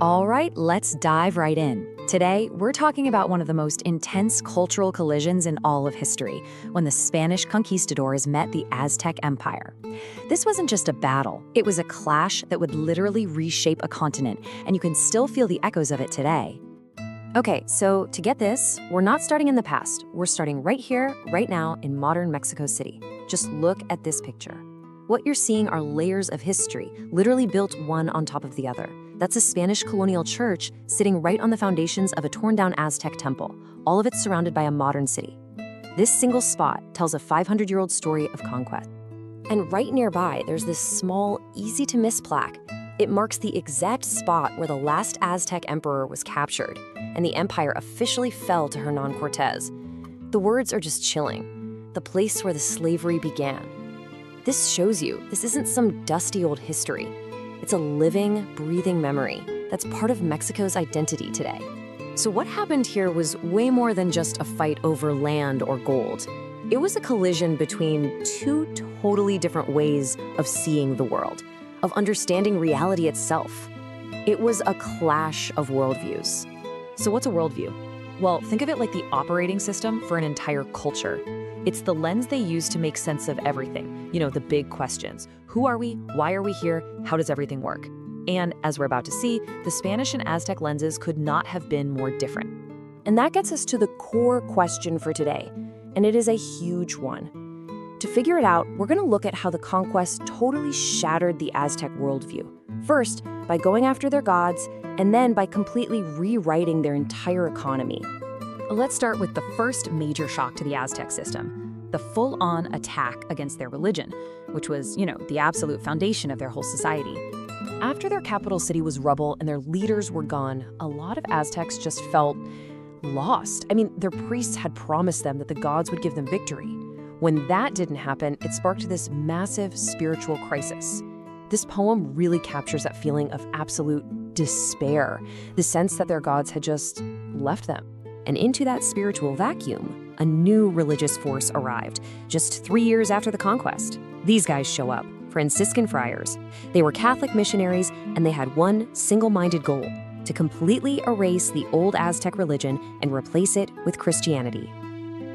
All right, let's dive right in. Today, we're talking about one of the most intense cultural collisions in all of history, when the Spanish conquistadors met the Aztec Empire. This wasn't just a battle, it was a clash that would literally reshape a continent, and you can still feel the echoes of it today. Okay, so to get this, we're not starting in the past. We're starting right here, right now, in modern Mexico City. Just look at this picture. What you're seeing are layers of history, literally built one on top of the other. That's a Spanish colonial church sitting right on the foundations of a torn-down Aztec temple, all of it surrounded by a modern city. This single spot tells a 500-year-old story of conquest. And right nearby, there's this small, easy-to-miss plaque. It marks the exact spot where the last Aztec emperor was captured, and the empire officially fell to Hernán Cortés. The words are just chilling. The place where the slavery began. This shows you this isn't some dusty old history. It's a living, breathing memory that's part of Mexico's identity today. So what happened here was way more than just a fight over land or gold. It was a collision between two totally different ways of seeing the world, of understanding reality itself. It was a clash of worldviews. So what's a worldview? Well, think of it like the operating system for an entire culture. It's the lens they use to make sense of everything. You know, the big questions. Who are we? Why are we here? How does everything work? And as we're about to see, the Spanish and Aztec lenses could not have been more different. And that gets us to the core question for today, and it is a huge one. To figure it out, we're going to look at how the conquest totally shattered the Aztec worldview. First, by going after their gods, and then by completely rewriting their entire economy. Let's start with the first major shock to the Aztec system, the full-on attack against their religion, which was, the absolute foundation of their whole society. After their capital city was rubble and their leaders were gone, a lot of Aztecs just felt lost. Their priests had promised them that the gods would give them victory. When that didn't happen, it sparked this massive spiritual crisis. This poem really captures that feeling of absolute despair, the sense that their gods had just left them. And into that spiritual vacuum, a new religious force arrived, just 3 years after the conquest. These guys show up, Franciscan friars. They were Catholic missionaries, and they had one single-minded goal: to completely erase the old Aztec religion and replace it with Christianity.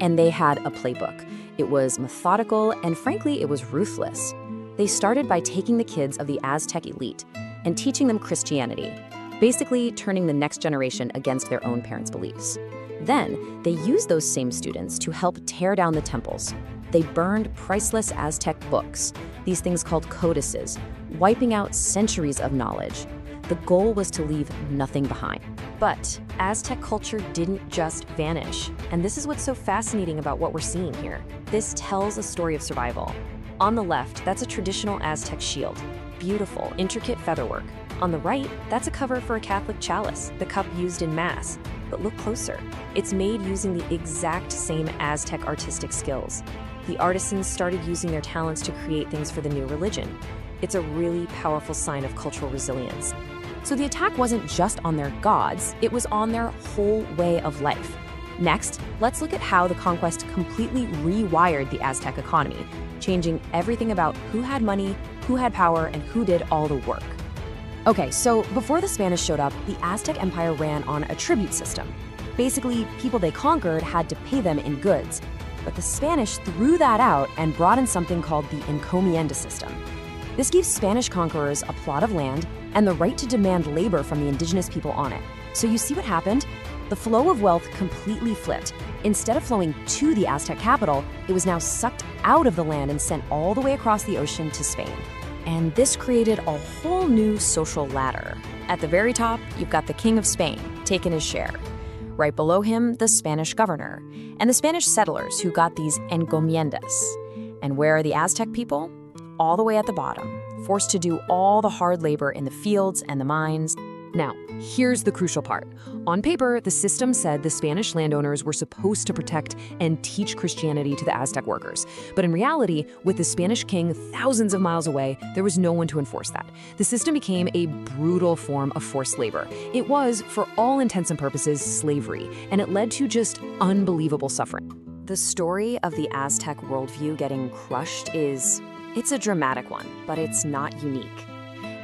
And they had a playbook. It was methodical, and frankly, it was ruthless. They started by taking the kids of the Aztec elite and teaching them Christianity, basically turning the next generation against their own parents' beliefs. Then, they used those same students to help tear down the temples. They burned priceless Aztec books, these things called codices, wiping out centuries of knowledge. The goal was to leave nothing behind. But Aztec culture didn't just vanish. And this is what's so fascinating about what we're seeing here. This tells a story of survival. On the left, that's a traditional Aztec shield. Beautiful, intricate featherwork. On the right, that's a cover for a Catholic chalice, the cup used in Mass. But look closer. It's made using the exact same Aztec artistic skills. The artisans started using their talents to create things for the new religion. It's a really powerful sign of cultural resilience. So the attack wasn't just on their gods, it was on their whole way of life. Next, let's look at how the conquest completely rewired the Aztec economy, changing everything about who had money, who had power, and who did all the work. Okay, so before the Spanish showed up, the Aztec Empire ran on a tribute system. Basically, people they conquered had to pay them in goods. But the Spanish threw that out and brought in something called the encomienda system. This gives Spanish conquerors a plot of land and the right to demand labor from the indigenous people on it. So you see what happened? The flow of wealth completely flipped. Instead of flowing to the Aztec capital, it was now sucked out of the land and sent all the way across the ocean to Spain. And this created a whole new social ladder. At the very top, you've got the King of Spain, taking his share. Right below him, the Spanish governor, and the Spanish settlers who got these encomiendas. And where are the Aztec people? All the way at the bottom, forced to do all the hard labor in the fields and the mines. Now, here's the crucial part. On paper, the system said the Spanish landowners were supposed to protect and teach Christianity to the Aztec workers. But in reality, with the Spanish king thousands of miles away, there was no one to enforce that. The system became a brutal form of forced labor. It was, for all intents and purposes, slavery, and it led to just unbelievable suffering. The story of the Aztec worldview getting crushed it's a dramatic one, but it's not unique.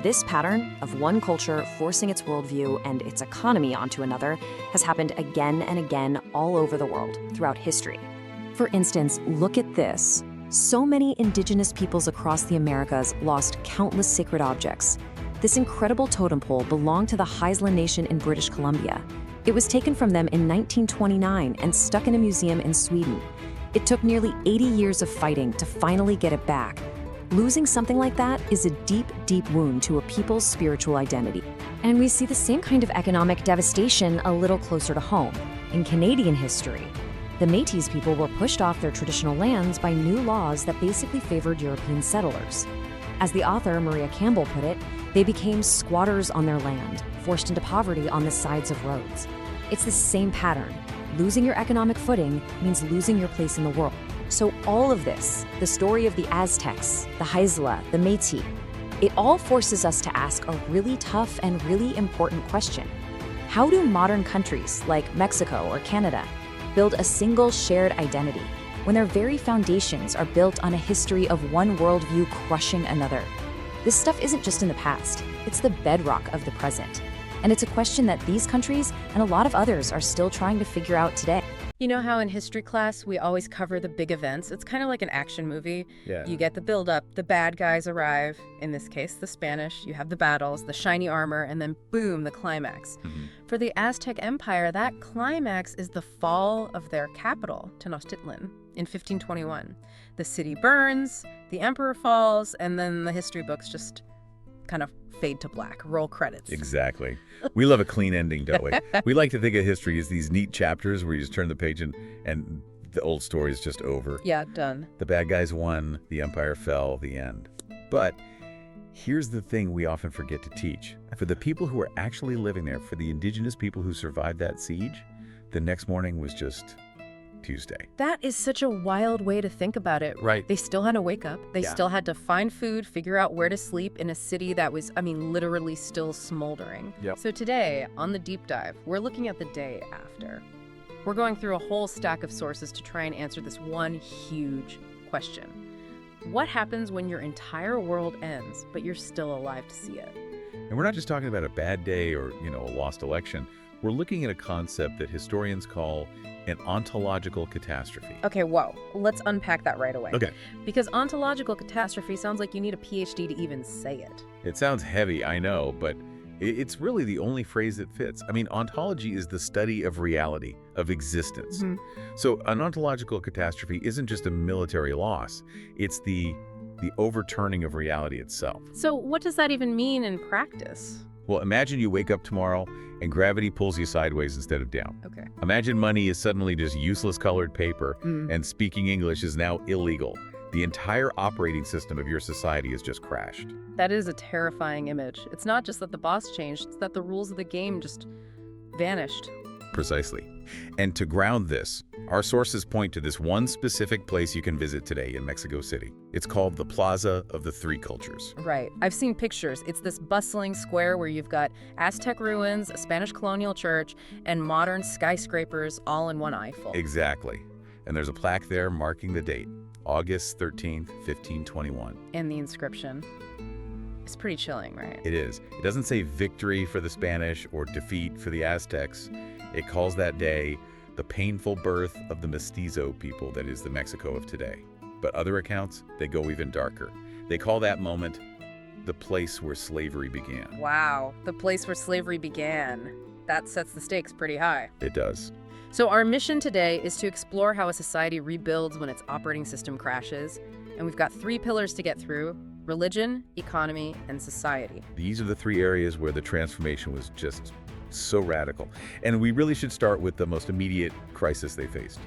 This pattern of one culture forcing its worldview and its economy onto another has happened again and again all over the world throughout history. For instance, look at this. So many indigenous peoples across the Americas lost countless sacred objects. This incredible totem pole belonged to the Haisla Nation in British Columbia. It was taken from them in 1929 and stuck in a museum in Sweden. It took nearly 80 years of fighting to finally get it back. Losing something like that is a deep, deep wound to a people's spiritual identity. And we see the same kind of economic devastation a little closer to home. In Canadian history, the Métis people were pushed off their traditional lands by new laws that basically favored European settlers. As the author Maria Campbell put it, they became squatters on their land, forced into poverty on the sides of roads. It's the same pattern. Losing your economic footing means losing your place in the world. So all of this, the story of the Aztecs, the Haisla, the Métis, it all forces us to ask a really tough and really important question. How do modern countries like Mexico or Canada build a single shared identity when their very foundations are built on a history of one worldview crushing another? This stuff isn't just in the past, it's the bedrock of the present. And it's a question that these countries and a lot of others are still trying to figure out today. You know how in history class we always cover the big events? It's kind of like an action movie. Yeah. You get the build-up, the bad guys arrive, in this case the Spanish, you have the battles, the shiny armor, and then boom, the climax. For the Aztec Empire, that climax is the fall of their capital, Tenochtitlan, in 1521. The city burns, the emperor falls, and then the history books just kind of fade to black, roll credits. Exactly. We love a clean ending, don't we? We like to think of history as these neat chapters where you just turn the page and the old story is just over. Yeah, done. The bad guys won, the empire fell, the end. But here's the thing we often forget to teach. For the people who are actually living there, for the indigenous people who survived that siege, the next morning was just Tuesday. That is such a wild way to think about it. Right. They still had to wake up. They Yeah. still had to find food, figure out where to sleep in a city that was, literally still smoldering. Yep. So today, on the deep dive, we're looking at the day after. We're going through a whole stack of sources to try and answer this one huge question. What happens when your entire world ends, but you're still alive to see it? And we're not just talking about a bad day or, a lost election. We're looking at a concept that historians call an ontological catastrophe. Okay, whoa. Let's unpack that right away. Okay. Because ontological catastrophe sounds like you need a PhD to even say it. It sounds heavy, I know, but it's really the only phrase that fits. Ontology is the study of reality, of existence. So an ontological catastrophe isn't just a military loss. It's the overturning of reality itself. So what does that even mean in practice? Well, imagine you wake up tomorrow and gravity pulls you sideways instead of down. Okay. Imagine money is suddenly just useless colored paper and speaking English is now illegal. The entire operating system of your society has just crashed. That is a terrifying image. It's not just that the boss changed, it's that the rules of the game just vanished. Precisely. And to ground this, our sources point to this one specific place you can visit today in Mexico City. It's called the Plaza of the Three Cultures. Right. I've seen pictures. It's this bustling square where you've got Aztec ruins, a Spanish colonial church, and modern skyscrapers all in one eyeful. Exactly. And there's a plaque there marking the date, August 13th, 1521. And the inscription. It's pretty chilling, right? It is. It doesn't say victory for the Spanish or defeat for the Aztecs. It calls that day the painful birth of the mestizo people that is the Mexico of today. But other accounts, they go even darker. They call that moment the place where slavery began. Wow. The place where slavery began. That sets the stakes pretty high. It does. So our mission today is to explore how a society rebuilds when its operating system crashes. And we've got 3 pillars to get through: religion, economy, and society. These are the 3 areas where the transformation was just so radical. And we really should start with the most immediate crisis they faced,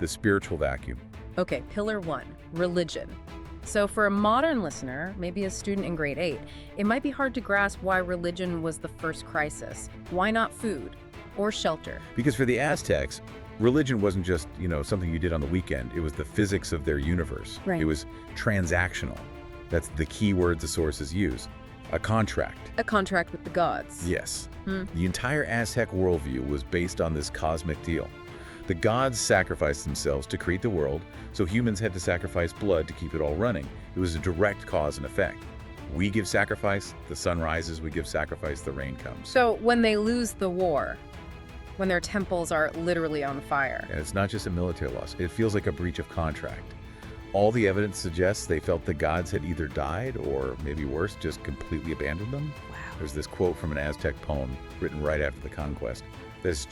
the spiritual vacuum. Okay, pillar 1, religion. So for a modern listener, maybe a student in grade 8, it might be hard to grasp why religion was the first crisis. Why not food or shelter? Because for the Aztecs, religion wasn't just, something you did on the weekend. It was the physics of their universe. Right. It was transactional. That's the key word the sources use. A contract. A contract with the gods. Yes. The entire Aztec worldview was based on this cosmic deal. The gods sacrificed themselves to create the world, so humans had to sacrifice blood to keep it all running. It was a direct cause and effect. We give sacrifice, the sun rises, we give sacrifice, the rain comes. So when they lose the war, when their temples are literally on fire. And it's not just a military loss. It feels like a breach of contract. All the evidence suggests they felt the gods had either died or, maybe worse, just completely abandoned them. Wow. There's this quote from an Aztec poem written right after the conquest that's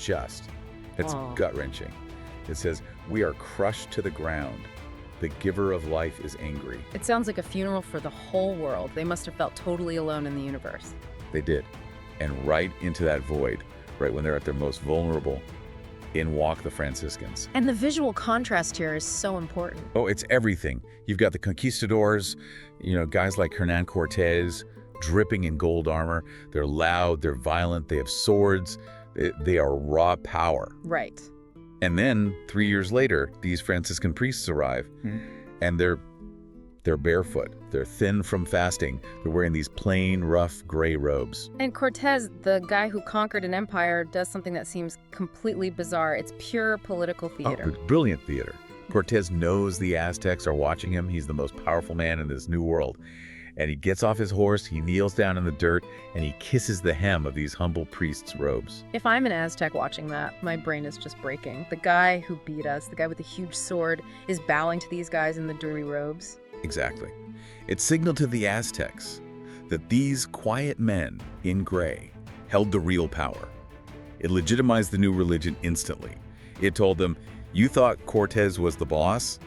it's gut-wrenching. It says, "We are crushed to the ground. The giver of life is angry." It sounds like a funeral for the whole world. They must have felt totally alone in the universe. They did. And right into that void, right when they're at their most vulnerable, in walk the Franciscans. And the visual contrast here is so important. Oh, it's everything. You've got the conquistadors, guys like Hernan Cortez, dripping in gold armor. They're loud, they're violent, they have swords. They are raw power. Right. And then 3 years later, these Franciscan priests arrive, and they're barefoot. They're thin from fasting. They're wearing these plain, rough, gray robes. And Cortez, the guy who conquered an empire, does something that seems completely bizarre. It's pure political theater. Oh, brilliant theater. Cortez knows the Aztecs are watching him. He's the most powerful man in this new world. And he gets off his horse, he kneels down in the dirt, and he kisses the hem of these humble priests' robes. If I'm an Aztec watching that, my brain is just breaking. The guy who beat us, the guy with the huge sword, is bowing to these guys in the dirty robes. Exactly. It signaled to the Aztecs that these quiet men in gray held the real power. It legitimized the new religion instantly. It told them, you thought Cortez was the boss?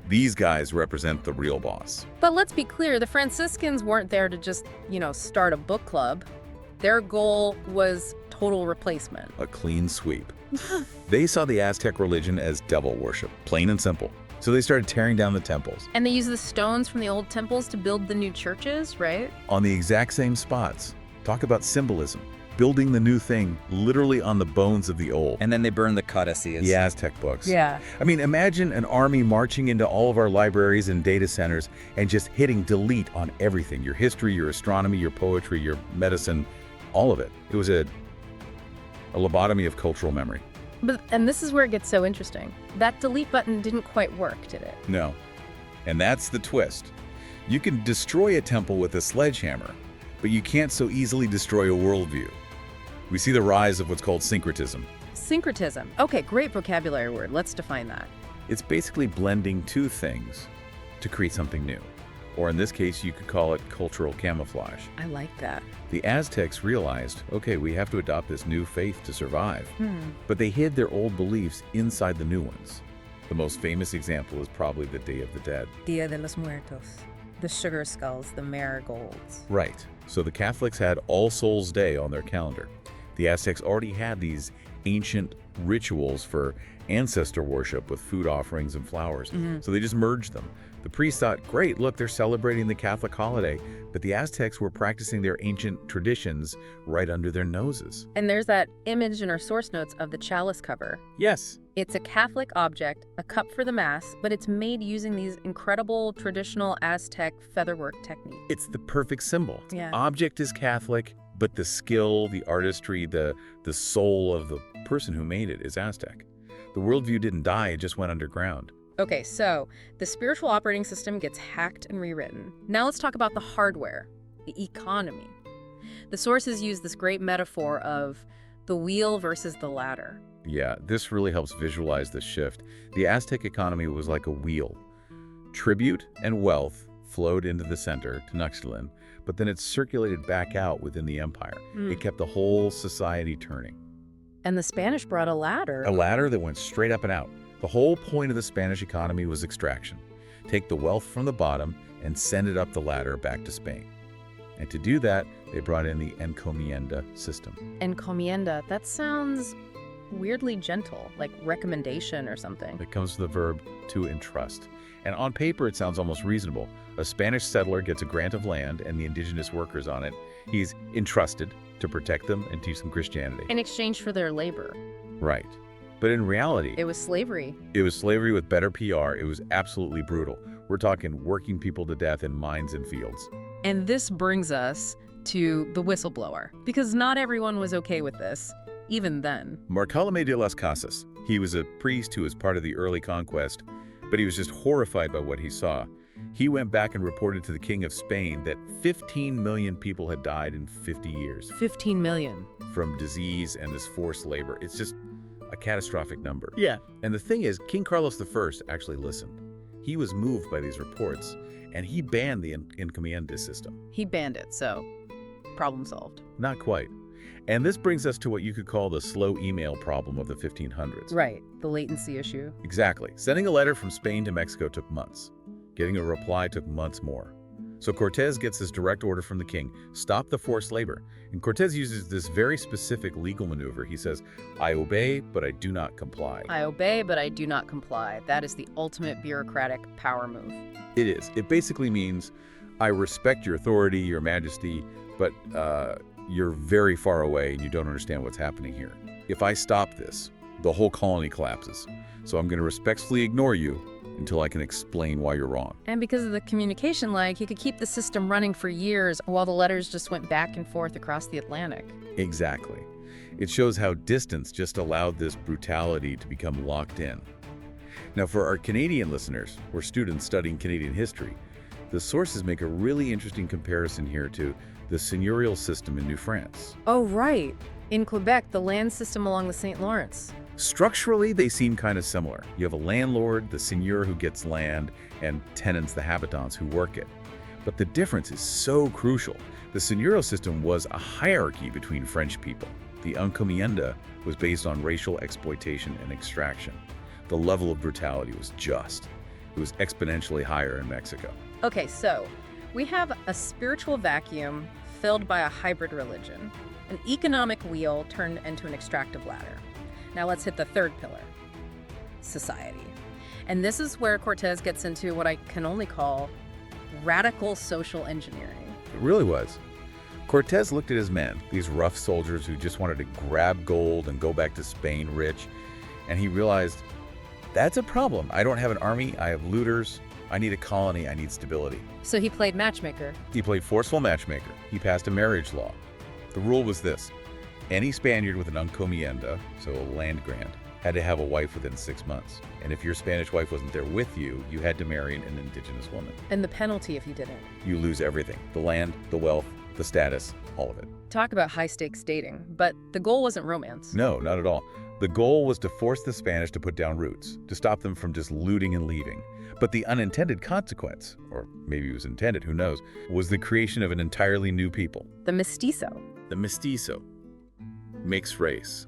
These guys represent the real boss. But let's be clear, the Franciscans weren't there to just, start a book club. Their goal was total replacement. A clean sweep. They saw the Aztec religion as devil worship, plain and simple. So they started tearing down the temples. And they used the stones from the old temples to build the new churches, right? On the exact same spots. Talk about symbolism. Building the new thing literally on the bones of the old. And then they burned the codices. The Aztec books. Yeah. I mean, imagine an army marching into all of our libraries and data centers and just hitting delete on everything. Your history, your astronomy, your poetry, your medicine, all of it. It was a lobotomy of cultural memory. And this is where it gets so interesting. That delete button didn't quite work, did it? No. And that's the twist. You can destroy a temple with a sledgehammer, but you can't so easily destroy a worldview. We see the rise of what's called syncretism. Syncretism. Okay, great vocabulary word. Let's define that. It's basically blending two things to create something new. Or in this case, you could call it cultural camouflage. I like that. The Aztecs realized, okay, we have to adopt this new faith to survive. But they hid their old beliefs inside the new ones. The most famous example is probably the Day of the Dead. Dia de los Muertos. The sugar skulls, the marigolds. Right. So the Catholics had All Souls Day on their calendar. The Aztecs already had these ancient rituals for ancestor worship with food offerings and flowers. So they just merged them. The priests thought, great, look, they're celebrating the Catholic holiday, but the Aztecs were practicing their ancient traditions right under their noses. And there's that image in our source notes of the chalice cover. Yes. It's a Catholic object, a cup for the Mass, but it's made using these incredible traditional Aztec featherwork techniques. It's the perfect symbol. Yeah. Object is Catholic, but the skill, the artistry, the soul of the person who made it is Aztec. The worldview didn't die, it just went underground. Okay, so the spiritual operating system gets hacked and rewritten. Now let's talk about the hardware, the economy. The sources use this great metaphor of the wheel versus the ladder. Yeah, this really helps visualize the shift. The Aztec economy was like a wheel. Tribute and wealth flowed into the center, Tenochtitlan, but then it circulated back out within the empire. It kept the whole society turning. And the Spanish brought a ladder. A ladder that went straight up and out. The whole point of the Spanish economy was extraction. Take the wealth from the bottom and send it up the ladder back to Spain. And to do that, they brought in the encomienda system. Encomienda, that sounds weirdly gentle, like recommendation or something. It comes from the verb to entrust. And on paper, it sounds almost reasonable. A Spanish settler gets a grant of land and the indigenous workers on it. He's entrusted to protect them and teach them Christianity. In exchange for their labor. Right. But in reality, It was slavery. it was slavery with better PR. It was absolutely brutal. We're talking working people to death in mines and fields. And this brings us to the whistleblower, because not everyone was okay with this, even then. Bartolomé de las Casas. He was a priest who was part of the early conquest, but he was just horrified by what he saw. He went back and reported to the King of Spain that 15 million people had died in 50 years 15 million. from disease and this forced labor. It's just a catastrophic number. Yeah. And the thing is, King Carlos I actually listened. He was moved by these reports, and he banned the encomienda system. He banned it, so problem solved. Not quite. And this brings us to what you could call the slow email problem of the 1500s. Right, the latency issue. Exactly. Sending a letter from Spain to Mexico took months. Getting a reply took months more. So Cortés gets this direct order from the king, stop the forced labor. And Cortés uses this very specific legal maneuver. He says, I obey, but I do not comply. I obey, but I do not comply. That is the ultimate bureaucratic power move. It is. It basically means, I respect your authority, your majesty, but you're very far away and you don't understand what's happening here. If I stop this, the whole colony collapses. So I'm going to respectfully ignore you until I can explain why you're wrong. And because of the communication lag, he could keep the system running for years while the letters just went back and forth across the Atlantic. Exactly. It shows how distance just allowed this brutality to become locked in. Now, for our Canadian listeners or students studying Canadian history, the sources make a really interesting comparison here to the seigneurial system in New France. Oh, right. In Quebec, the land system along the St. Lawrence. Structurally, they seem kind of similar. You have a landlord, the seigneur who gets land, and tenants, the habitants who work it. But the difference is so crucial. The seigneurial system was a hierarchy between French people. The encomienda was based on racial exploitation and extraction. The level of brutality was just. It was exponentially higher in Mexico. Okay, so we have a spiritual vacuum filled by a hybrid religion, an economic wheel turned into an extractive ladder. Now let's hit the third pillar, society. And this is where Cortés gets into what I can only call radical social engineering. It really was. Cortés looked at his men, these rough soldiers who just wanted to grab gold and go back to Spain rich, and he realized, that's a problem. I don't have an army, I have looters, I need a colony, I need stability. So he played matchmaker. He played forceful matchmaker. He passed a marriage law. The rule was this: any Spaniard with an encomienda, so a land grant, had to have a wife within 6 months. And if your Spanish wife wasn't there with you, you had to marry an indigenous woman. And the penalty if you didn't. You lose everything: the land, the wealth, the status, all of it. Talk about high-stakes dating. But the goal wasn't romance. No, not at all. The goal was to force the Spanish to put down roots, to stop them from just looting and leaving. But the unintended consequence, or maybe it was intended, who knows, was the creation of an entirely new people. The mestizo. The mestizo. Mixed race.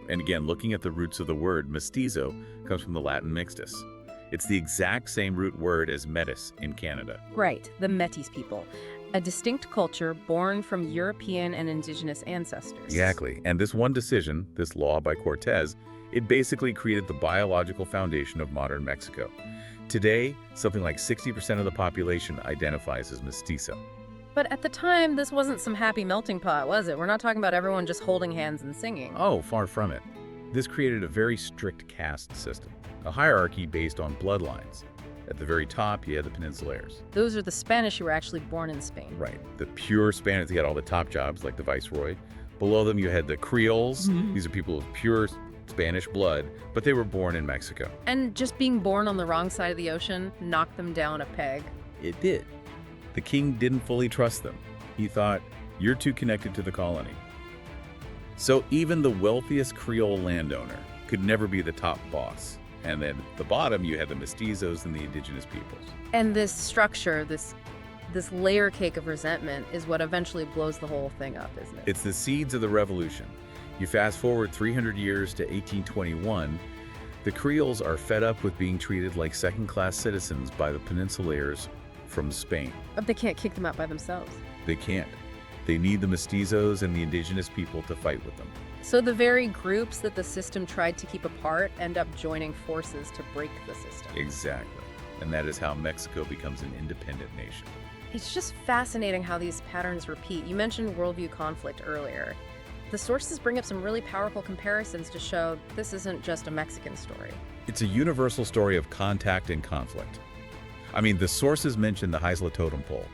And again, looking at the roots of the word, mestizo comes from the Latin mixtus. It's the exact same root word as metis in Canada. Right, the Metis people. A distinct culture born from European and indigenous ancestors. Exactly. And this one decision, this law by Cortés, it basically created the biological foundation of modern Mexico. Today, something like 60% of the population identifies as mestizo. But at the time, this wasn't some happy melting pot, was it? We're not talking about everyone just holding hands and singing. Oh, far from it. This created a very strict caste system, a hierarchy based on bloodlines. At the very top, you had the Peninsulares. Those are the Spanish who were actually born in Spain. Right. The pure Spanish, they had all the top jobs, like the viceroy. Below them, you had the Creoles. These are people of pure Spanish blood, but they were born in Mexico. And just being born on the wrong side of the ocean knocked them down a peg. It did. The king didn't fully trust them. He thought, you're too connected to the colony. So even the wealthiest Creole landowner could never be the top boss. And then at the bottom, you had the mestizos and the indigenous peoples. And this structure, this layer cake of resentment is what eventually blows the whole thing up, isn't it? It's the seeds of the revolution. You fast forward 300 years to 1821, the Creoles are fed up with being treated like second-class citizens by the Peninsulares from Spain. But they can't kick them out by themselves. They can't. They need the mestizos and the indigenous people to fight with them. So the very groups that the system tried to keep apart end up joining forces to break the system. Exactly. And that is how Mexico becomes an independent nation. It's just fascinating how these patterns repeat. You mentioned worldview conflict earlier. The sources bring up some really powerful comparisons to show this isn't just a Mexican story. It's a universal story of contact and conflict. I mean, the sources mention the Heisla totem pole.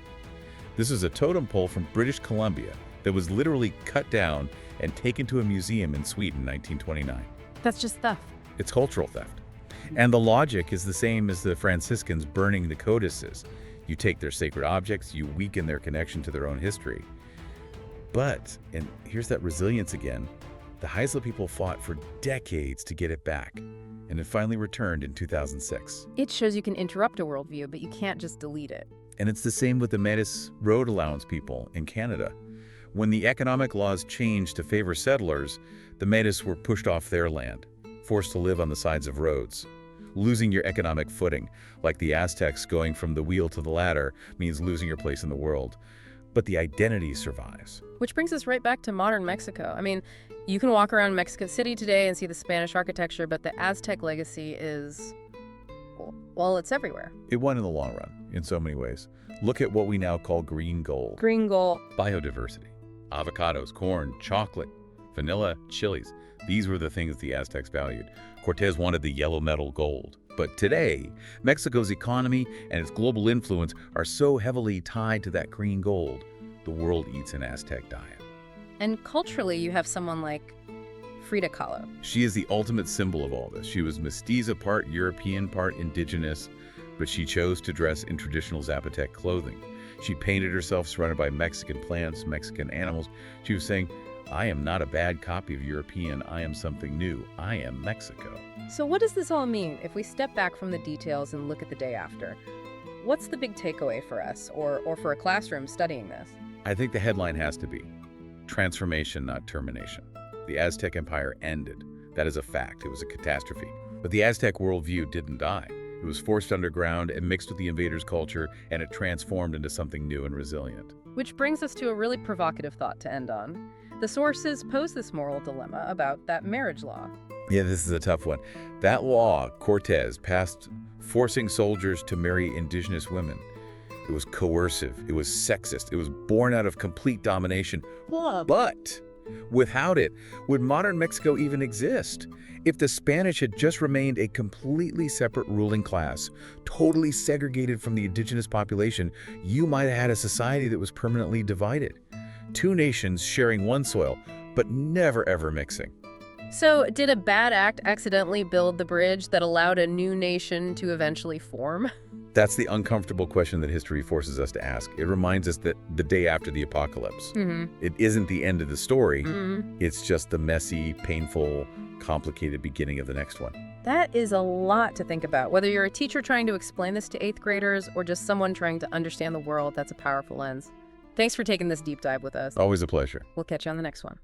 This is a totem pole from British Columbia that was literally cut down and taken to a museum in Sweden in 1929. That's just theft. It's cultural theft. And the logic is the same as the Franciscans burning the codices. You take their sacred objects, you weaken their connection to their own history. But, and here's that resilience again, the Haisla people fought for decades to get it back, and it finally returned in 2006. It shows you can interrupt a worldview, but you can't just delete it. And it's the same with the Métis road allowance people in Canada. When the economic laws changed to favor settlers, the Métis were pushed off their land, forced to live on the sides of roads. Losing your economic footing, like the Aztecs going from the wheel to the ladder, means losing your place in the world. But the identity survives. Which brings us right back to modern Mexico. I mean, you can walk around Mexico City today and see the Spanish architecture, but the Aztec legacy is, well, it's everywhere. It won in the long run, in so many ways. Look at what we now call green gold. Green gold. Biodiversity. Avocados, corn, chocolate, vanilla, chilies. These were the things the Aztecs valued. Cortés wanted the yellow metal gold. But today, Mexico's economy and its global influence are so heavily tied to that green gold, the world eats an Aztec diet. And culturally, you have someone like Frida Kahlo. She is the ultimate symbol of all this. She was mestiza, part European, part indigenous, but she chose to dress in traditional Zapotec clothing. She painted herself surrounded by Mexican plants, Mexican animals. She was saying, I am not a bad copy of European. I am something new. I am Mexico. So what does this all mean if we step back from the details and look at the day after? What's the big takeaway for us or for a classroom studying this? I think the headline has to be transformation, not termination. The Aztec Empire ended. That is a fact. It was a catastrophe. But the Aztec worldview didn't die. It was forced underground and mixed with the invaders' culture, and it transformed into something new and resilient. Which brings us to a really provocative thought to end on. The sources pose this moral dilemma about that marriage law. Yeah, this is a tough one. That law, Cortés passed, forcing soldiers to marry indigenous women. It was coercive. It was sexist. It was born out of complete domination. But without it, would modern Mexico even exist? If the Spanish had just remained a completely separate ruling class, totally segregated from the indigenous population, you might have had a society that was permanently divided. Two nations sharing one soil, but never ever mixing. So, did a bad act accidentally build the bridge that allowed a new nation to eventually form? That's the uncomfortable question that history forces us to ask. It reminds us that the day after the apocalypse, it isn't the end of the story. It's just the messy, painful, complicated beginning of the next one. That is a lot to think about. Whether you're a teacher trying to explain this to 8th graders or just someone trying to understand the world, that's a powerful lens. Thanks for taking this deep dive with us. Always a pleasure. We'll catch you on the next one.